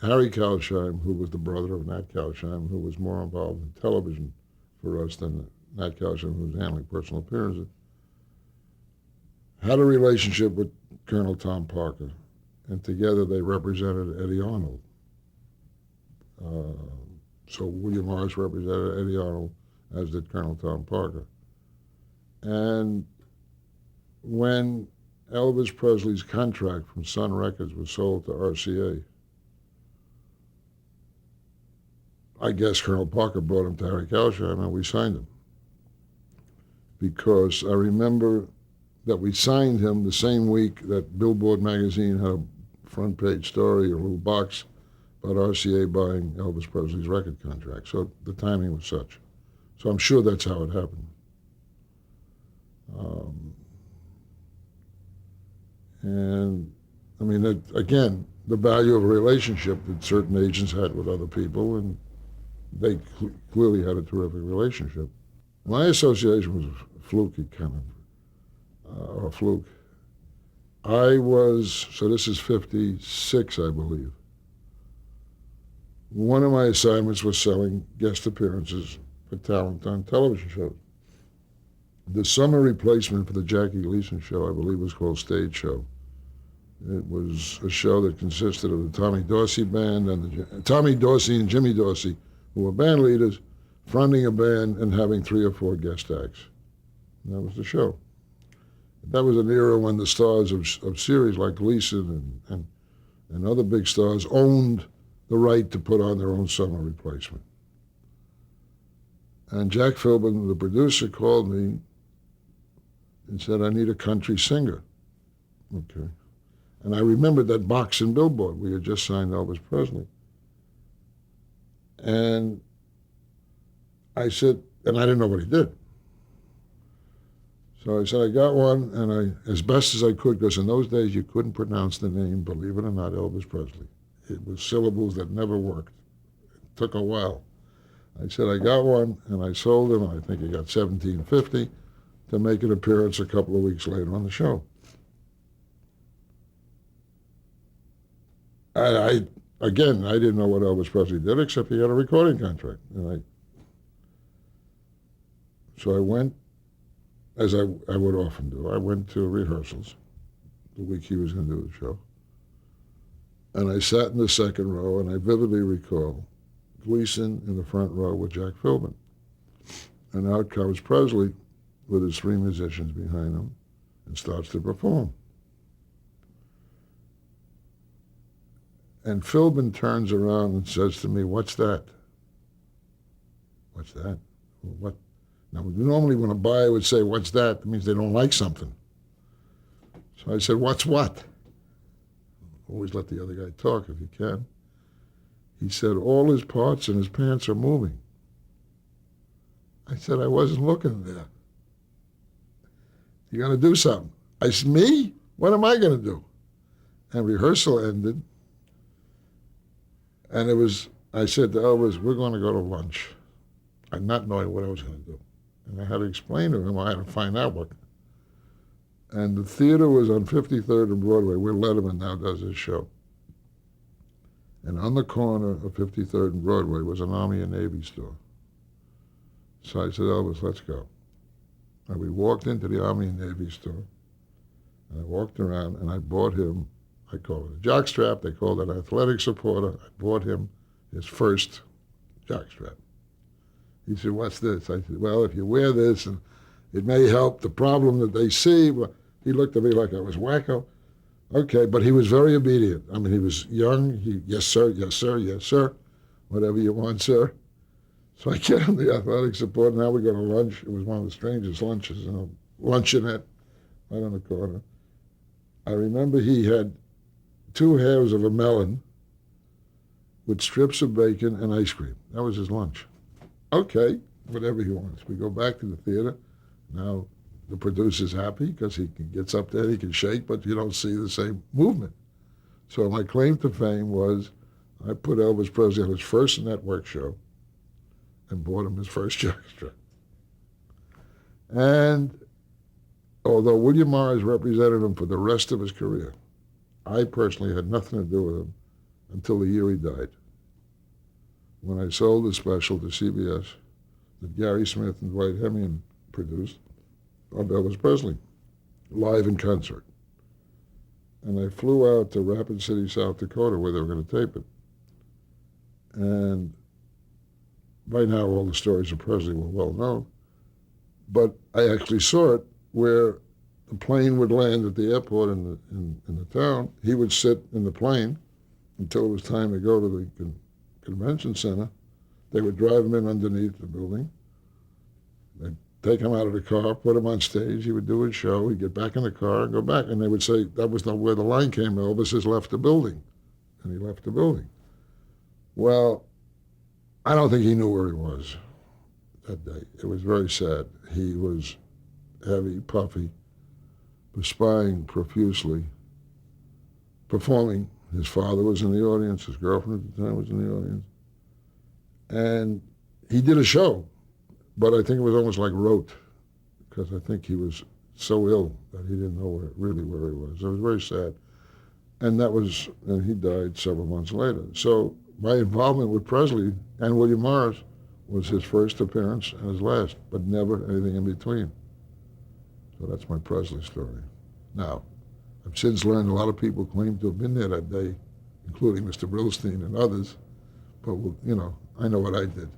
Harry Kalsheim, who was the brother of Nat Kalsheim, who was more involved in television for us than Nat Kalsheim, who was handling personal appearances, had a relationship with Colonel Tom Parker, and together they represented Eddie Arnold. Uh, so William Morris represented Eddie Arnold, as did Colonel Tom Parker. And when Elvis Presley's contract from Sun Records was sold to RCA, I guess Colonel Parker brought him to Harry Kalsheim and we signed him. Because I remember that we signed him the same week that Billboard magazine had a front page story, a little box about RCA buying Elvis Presley's record contract. So the timing was such. So I'm sure that's how it happened. And I mean, again, the value of a relationship that certain agents had with other people, and they clearly had a terrific relationship. My association was fluky, kind of, or a fluke. So this is 56, I believe. One of my assignments was selling guest appearances for talent on television shows. The summer replacement for the Jackie Gleason show, I believe, was called Stage Show. It was a show that consisted of the Tommy Dorsey Band and Tommy Dorsey and Jimmy Dorsey, who were band leaders, fronting a band and having 3 or 4 guest acts. And that was the show. That was an era when the stars of series like Gleason and other big stars owned the right to put on their own summer replacement. And Jack Philbin, the producer, called me and said, I need a country singer. Okay. And I remembered that box in Billboard. We had just signed Elvis Presley. And I said, and I didn't know what he did. So I said, I got one, and as best as I could, because in those days you couldn't pronounce the name, believe it or not, Elvis Presley. It was syllables that never worked. It took a while. I said, I got one, and I sold him, and I think he got $17.50 to make an appearance a couple of weeks later on the show. Again, I didn't know what Elvis Presley did, except he had a recording contract. So I went, as I would often do, I went to rehearsals the week he was going to do the show. And I sat in the second row, and I vividly recall Gleason in the front row with Jack Philbin. And out comes Presley with his 3 musicians behind him and starts to perform. And Philbin turns around and says to me, what's that? What's that? What? Now, normally when a buyer would say, what's that? That means they don't like something. So I said, what's what? Always let the other guy talk if you can. He said, all his parts and his pants are moving. I said, I wasn't looking there. You got to do something. I said, me? What am I going to do? And rehearsal ended. And I said to Elvis, we're going to go to lunch. I'm not knowing what I was going to do. And I had to explain to him, I had to find out what. And the theater was on 53rd and Broadway, where Letterman now does his show. And on the corner of 53rd and Broadway was an Army and Navy store. So I said, Elvis, let's go. And we walked into the Army and Navy store. And I walked around and I bought him, I call it a jockstrap, they called it an athletic supporter. I bought him his first jockstrap. He said, what's this? I said, well, if you wear this, and it may help the problem that they see. But he looked at me like I was wacko. Okay, but he was very obedient. I mean, he was young. Yes, sir, yes, sir, yes, sir. Whatever you want, sir. So I get him the athletic support. Now we go to lunch. It was one of the strangest lunches, luncheonette right on the corner. I remember he had 2 halves of a melon with strips of bacon and ice cream. That was his lunch. Okay, whatever he wants. We go back to the theater. Now the producer's happy because he gets up there, he can shake, but you don't see the same movement. So my claim to fame was I put Elvis Presley on his first network show and bought him his first jockstrap. And although William Morris represented him for the rest of his career, I personally had nothing to do with him until the year he died, when I sold the special to CBS that Gary Smith and Dwight Hemian produced of Elvis Presley, live in concert. And I flew out to Rapid City, South Dakota, where they were going to tape it. And by now, all the stories of Presley were well known. But I actually saw it where the plane would land at the airport in the town. He would sit in the plane until it was time to go to the convention center. They would drive him in underneath the building. They'd take him out of the car, put him on stage. He would do his show. He'd get back in the car and go back. And they would say, that was not where the line came. Elvis has left the building. And he left the building. Well, I don't think he knew where he was that day. It was very sad. He was heavy, puffy, perspiring profusely, performing. His father was in the audience. His girlfriend at the time was in the audience. And he did a show, but I think it was almost like rote, because I think he was so ill that he didn't know really where he was. It was very sad. And he died several months later. So my involvement with Presley and William Morris was his first appearance and his last, but never anything in between. So that's my Presley story. Now, I've since learned a lot of people claim to have been there that day, including Mr. Brillstein and others, but, I know what I did.